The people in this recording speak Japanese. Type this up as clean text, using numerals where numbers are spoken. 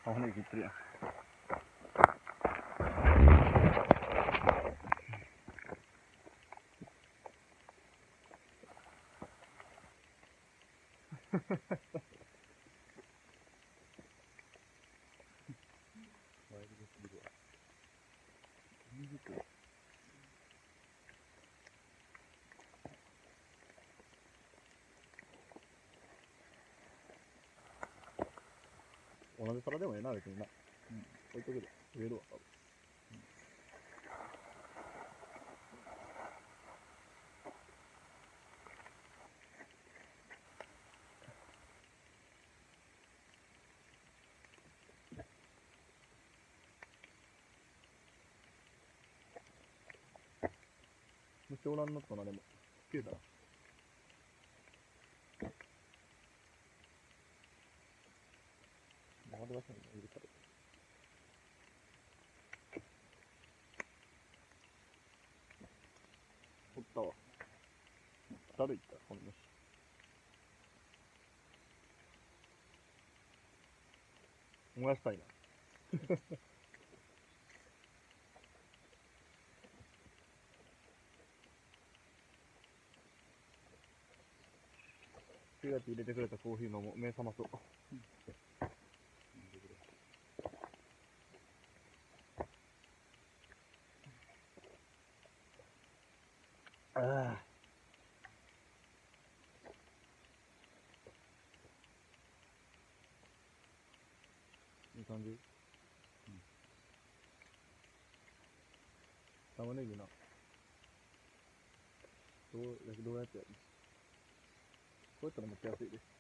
玉ねぎ切ってるやん。同じ皿でもええな、別にな。置いとくで。植えるわ、多分。虫おらんのとな、でも。消えたな。窓出したの入れたら。おったわ。だるいった、この虫。燃やしたいな。シガチ入れてくれたコーヒー飲もう。目覚まそう。ああ。いい感じ。玉ねぎな。どうやってやるの？こうやったらめっちゃ安いです。